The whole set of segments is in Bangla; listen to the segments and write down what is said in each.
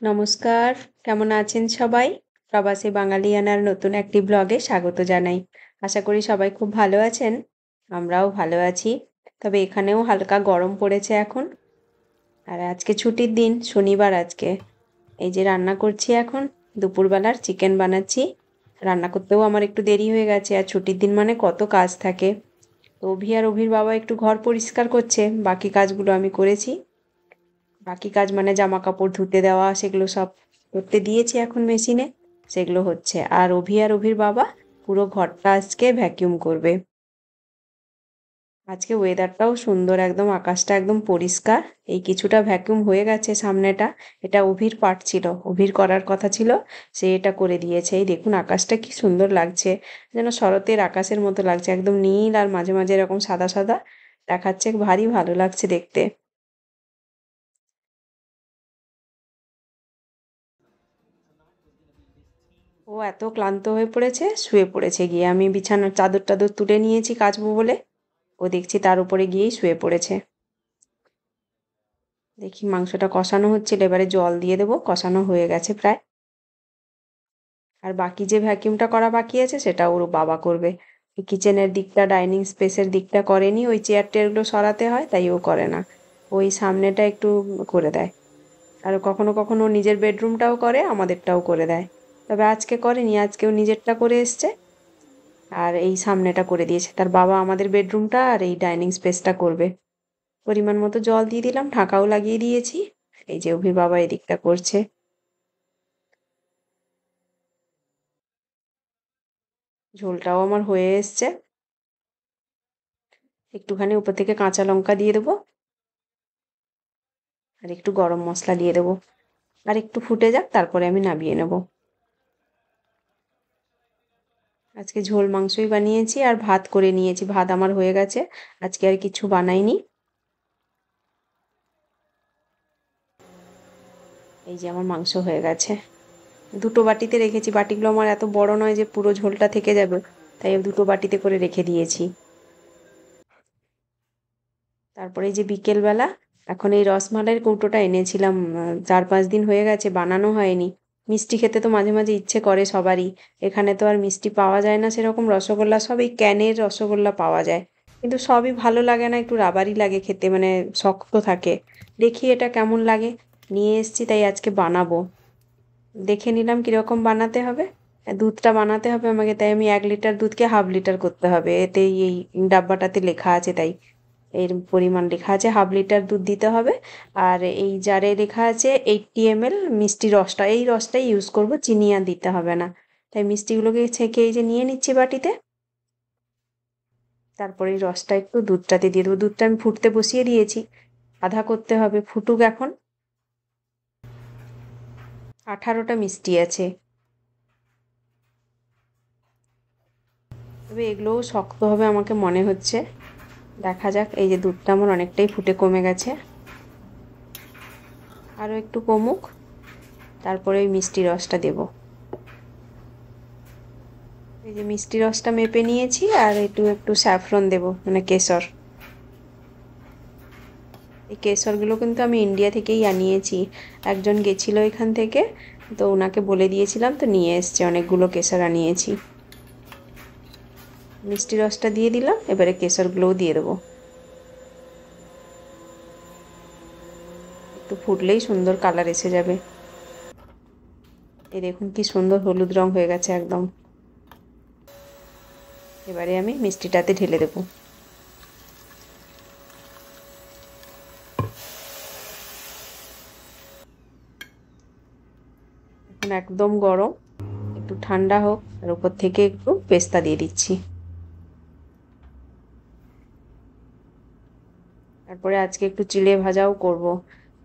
নমস্কার, কেমন আছেন সবাই? প্রবাসী বাঙালিয়ানার নতুন একটি ব্লগে স্বাগত জানাই। আশা করি সবাই খুব ভালো আছেন। আমরাও ভালো আছি। তবে এখানেও হালকা গরম পড়েছে এখন। আর আজকে ছুটির দিন, শনিবার আজকে। এই যে রান্না করছি এখন, দুপুরবেলার চিকেন বানাচ্ছি। রান্না করতেও আমার একটু দেরি হয়ে গেছে, আর ছুটির দিন মানে কত কাজ থাকে। তো অভি আর অভির বাবা একটু ঘর পরিষ্কার করছে, বাকি কাজগুলো আমি করেছি। বাকি কাজ মানে জামা কাপড় ধুতে দেওয়া, সেগুলো সব করতে দিয়েছি এখন মেশিনে, সেগুলো হচ্ছে। আর অভি আর অভির বাবা পুরো ঘরটা আজকে ভ্যাকিউম করবে। আজকে ওয়েদারটাও সুন্দর, একদম আকাশটা একদম পরিষ্কার। এই কিছুটা ভ্যাকুয়াম হয়ে গেছে সামনেটা। এটা অভির পার্ট ছিল, অভির করার কথা ছিল, সে এটা করে দিয়েছে। এই দেখুন আকাশটা কি সুন্দর লাগছে, যেন শরতের আকাশের মতো লাগছে, একদম নীল আর মাঝে মাঝে এরকম সাদা সাদা দেখাচ্ছে, ভারী ভালো লাগছে দেখতে। ও এত ক্লান্ত হয়ে পড়েছে, শুয়ে পড়েছে গিয়ে। আমি বিছানার চাদর টাদর তুলে নিয়েছি কাচবো বলে, ও দেখছি তার উপরে গিয়েই শুয়ে পড়েছে। দেখি মাংসটা কষানো হচ্ছিল, এবারে জল দিয়ে দেবো, কষানো হয়ে গেছে প্রায়। আর বাকি যে ভ্যাকিউমটা করা বাকি আছে সেটা ওর বাবা করবে। কিচেনের দিকটা, ডাইনিং স্পেসের দিকটা করেনি, ওই চেয়ার টেয়ারগুলো সরাতে হয় তাই ও করে না। ওই সামনেটা একটু করে দেয়। আর কখনো কখনো ও নিজের বেডরুমটাও করে, আমাদেরটাও করে দেয়। তবে আজকে করেনি, আজকে ও নিজেরটা করে এসছে। আর এই সামনেটা করে দিয়েছে, তার বাবা আমাদের বেডরুমটা আর এই ডাইনিং স্পেসটা করবে। পরিমাণ মতো জল দিয়ে দিলাম, ঢাকাও লাগিয়ে দিয়েছি। এই যে অভির বাবা এদিকটা করছে। ঝোলটাও আমার হয়ে এসছে। একটুখানি উপর থেকে কাঁচা লঙ্কা দিয়ে দেবো, আর একটু গরম মশলা দিয়ে দেবো। আর একটু ফুটে যাক, তারপরে আমি নামিয়ে নেব। আজকে ঝোল মাংসই বানিয়েছি আর ভাত করে নিয়েছি, ভাত আমার হয়ে গেছে। আজকে আর কিছু বানাইনি। এই যে আমার মাংস হয়ে গেছে। দুটো বাটিতে রেখেছি, বাটিগুলো আমার এত বড় নয় যে পুরো ঝোলটা থেকে যাবে, তাই দুটো বাটিতে করে রেখে দিয়েছি। তারপরে এই যে বিকেলবেলা, এখন এই রসমালাইয়ের কৌটোটা এনেছিলাম, 4-5 দিন হয়ে গেছে, বানানো হয়নি। মিষ্টি খেতে তো মাঝে মাঝে ইচ্ছে করে সবারই। এখানে তো আর মিষ্টি পাওয়া যায় না সেরকম, রসগোল্লা সব এই ক্যানের রসগোল্লা পাওয়া যায়, কিন্তু সবই ভালো লাগে না, একটু রাবারই লাগে খেতে, মানে শক্ত থাকে। দেখি এটা কেমন লাগে, নিয়ে এসছি, তাই আজকে বানাবো। দেখে নিলাম কিরকম বানাতে হবে। দুধটা বানাতে হবে আমাকে, তাই আমি 1 লিটার দুধকে ½ লিটার করতে হবে, এতেই এই ডাব্বাটাতে লেখা আছে তাই। এর পরিমাণ লেখা আছে, ½ লিটার দুধ দিতে হবে। আর এই জারে লেখা আছে 80 ml মিষ্টি রসটা, এই রসটাই ইউজ করব, চিনি আর দিতে হবে না। তাই মিষ্টিগুলোকে ছেঁকে এই যে নিয়ে নিচ্ছি বাটিতে। তারপরে এই রসটা একটু দুধটাতে দিয়ে দেবো। দুধটা আমি ফুটতে বসিয়ে দিয়েছি, আধা করতে হবে, ফুটুক এখন। 18টা মিষ্টি আছে, তবে এগুলোও শক্ত হবে আমাকে মনে হচ্ছে। দেখা যাক। এই যে দুধটা আমার অনেকটাই ফুটে কমে গেছে, আরও একটু কমুক, তারপরে ওই মিষ্টি রসটা দেব। এই যে মিষ্টি রসটা মেপে নিয়েছি, আর একটু একটু স্যাফরন দেব, মানে কেশর। এই কেশরগুলো কিন্তু আমি ইন্ডিয়া থেকেই আনিয়েছি, একজন গেছিল এখান থেকে, তো ওনাকে বলে দিয়েছিলাম, তো নিয়ে এসছে, অনেকগুলো কেশর আনিয়েছি। মিষ্টি রসটা দিয়ে দিলাম, এবারে কেশরগুলোও দিয়ে দেবো। একটু ফুটলেই সুন্দর কালার এসে যাবে। এই দেখুন কি সুন্দর হলুদ রং হয়ে গেছে একদম। এবারে আমি মিষ্টিটাতে ঢেলে দেবো। এখন একদম গরম, একটু ঠান্ডা হোক, আর উপর থেকে একটু পেস্তা দিয়ে দিচ্ছি। তারপরে আজকে একটু চিড়ে ভাজাও করব,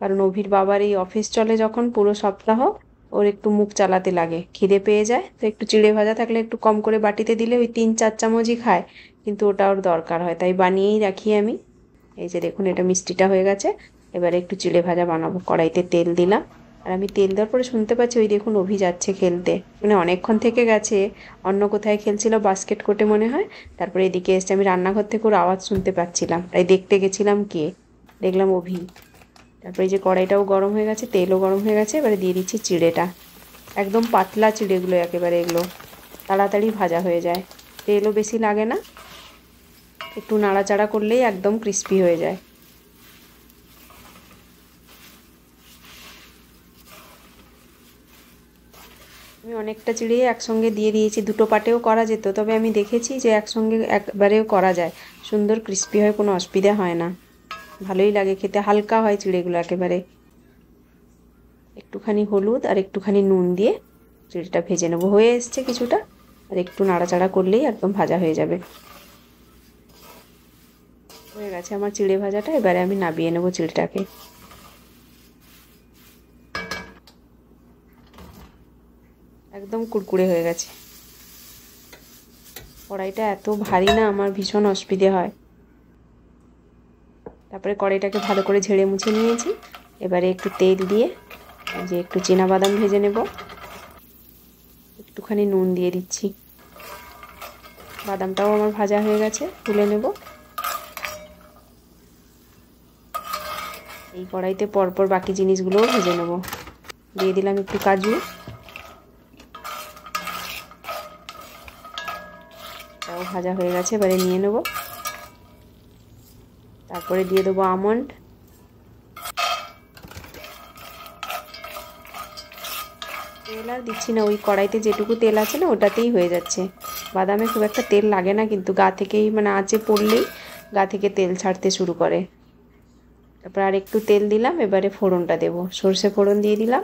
কারণ অভির বাবার এই অফিস চলে যখন পুরো সপ্তাহ, ওর একটু মুখ চালাতে লাগে, খিদে পেয়ে যায়, তো একটু চিড়ে ভাজা থাকলে একটু কম করে বাটিতে দিলে ওই 3-4 চামচই খায়, কিন্তু ওটা ওর দরকার হয়, তাই বানিয়েই রাখি আমি। এই যে দেখুন এটা মিষ্টিটা হয়ে গেছে, এবারে একটু চিড়ে ভাজা বানাবো। কড়াইতে তেল দিলাম, আর আমি তেল দেওয়ার পরে শুনতে পাচ্ছি ওই দেখুন অভি যাচ্ছে খেলতে, মানে অনেকক্ষণ থেকে গেছে, অন্য কোথায় খেলছিল, বাস্কেট কোর্টে মনে হয়। তারপরে এদিকে এসে আমি রান্নাঘর থেকে ওর আওয়াজ শুনতে পাচ্ছিলাম, তাই দেখতে গেছিলাম কে, দেখলাম অভি। তারপরে এই যে কড়াইটাও গরম হয়ে গেছে, তেলও গরম হয়ে গেছে। এবারে দিয়ে দিচ্ছি চিড়েটা, একদম পাতলা চিড়েগুলো একেবারে, এগুলো তাড়াতাড়ি ভাজা হয়ে যায়, তেলও বেশি লাগে না, একটু নাড়াচাড়া করলেই একদম ক্রিস্পি হয়ে যায়। আমি অনেকটা চিড়ে একসঙ্গে দিয়ে দিয়েছি, দুটো পাটেও করা যেত, তবে আমি দেখেছি যে একসঙ্গে একবারেও করা যায়, সুন্দর ক্রিস্পি হয়, কোনো অসুবিধা হয় না, ভালোই লাগে খেতে, হালকা হয় চিড়েগুলো একেবারে। একটুখানি হলুদ আর একটুখানি নুন দিয়ে চিড়েটা ভেজে নেবো, হয়ে এসছে কিছুটা, আর একটু নাড়াচাড়া করলেই একদম ভাজা হয়ে যাবে। হয়ে গেছে আমার চিড়ে ভাজাটা, এবারে আমি নামিয়ে নেবো চিড়েটাকে। একদম কুড়কুড়ে হয়ে গেছে। কড়াইটা এত ভারী না, আমার ভীষণ অসুবিধে হয়। তারপরে কড়াইটাকে ভালো করে ঝেড়ে মুছে নিয়েছি। এবারে একটু তেল দিয়ে যে একটু বাদাম ভেজে নেব, একটুখানি নুন দিয়ে দিচ্ছি। বাদামটাও আমার ভাজা হয়ে গেছে, তুলে নেব। এই কড়াইতে পরপর বাকি জিনিসগুলোও ভেজে নেব। দিয়ে দিলাম একটু কাজু, তাও ভাজা হয়ে গেছে, এবারে নিয়ে নেব। তারপরে দিয়ে দেবো আমন্ড, তেল আর দিচ্ছি না, ওই কড়াইতে যেটুকু তেল আছে না ওটাতেই হয়ে যাচ্ছে। বাদামে খুব একটা তেল লাগে না, কিন্তু গা থেকেই মানে আঁচে পড়লেই গা থেকে তেল ছাড়তে শুরু করে। তারপর আর একটু তেল দিলাম, এবারে ফোড়নটা দেব, সর্ষে ফোড়ন দিয়ে দিলাম,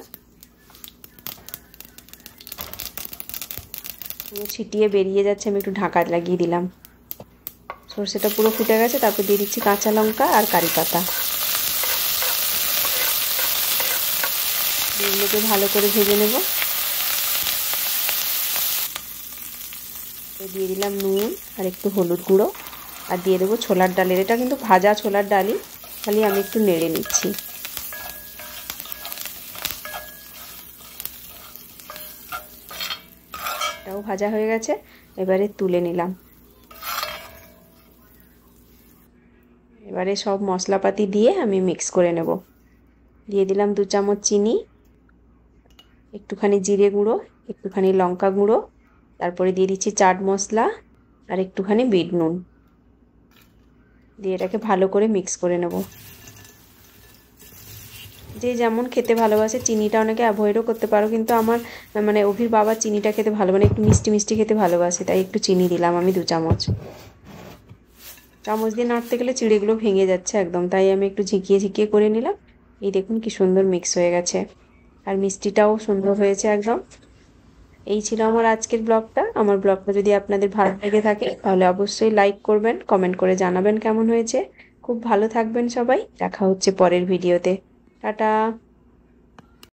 পুরো ছিটিয়ে বেরিয়ে যাচ্ছে, আমি একটু ঢাকা লাগিয়ে দিলাম। সর্ষেটা পুরো ফুটে গেছে, তারপর দিয়ে দিচ্ছি কাঁচা লঙ্কা আর কারি পাতা, এগুলোকে ভালো করে ভেজে নেব। দিয়ে দিলাম নুন আর একটু হলুদ গুঁড়ো, আর দিয়ে দেবো ছোলার ডালের, এটা কিন্তু ভাজা ছোলার ডালই, খালি আমি একটু নেড়ে নিচ্ছি। এটাও ভাজা হয়ে গেছে, এবারে তুলে নিলাম। এবারে সব মশলাপাতি দিয়ে আমি মিক্স করে নেব। দিয়ে দিলাম 2 চামচ চিনি, একটুখানি জিরে গুঁড়ো, একটুখানি লঙ্কা গুঁড়ো, তারপরে দিয়ে দিচ্ছি চাট মশলা আর একটুখানি বিট নুন, দিয়ে এটাকে ভালো করে মিক্স করে নেব। যে যেমন খেতে ভালোবাসে, চিনিটা অনেকে অ্যাভয়েডও করতে পারো, কিন্তু আমার মানে অভির বাবা চিনিটা খেতে ভালো, মানে একটু মিষ্টি মিষ্টি খেতে ভালোবাসে, তাই একটু চিনি দিলাম আমি 2 চামচ। চামচ দিয়ে নাড়তে গেলে চিড়েগুলো ভেঙে যাচ্ছে একদম, তাই আমি একটু ঝিকিয়ে ঝিকিয়ে করে নিলাম। এই দেখুন কি সুন্দর মিক্স হয়ে গেছে, আর মিষ্টিটাও সুন্দর হয়েছে একদম। এই ছিল আমার আজকের ব্লগটা। আমার ব্লগটা যদি আপনাদের ভালো লেগে থাকে তাহলে অবশ্যই লাইক করবেন, কমেন্ট করে জানাবেন কেমন হয়েছে। খুব ভালো থাকবেন সবাই, দেখা হচ্ছে পরের ভিডিওতে। টাটা।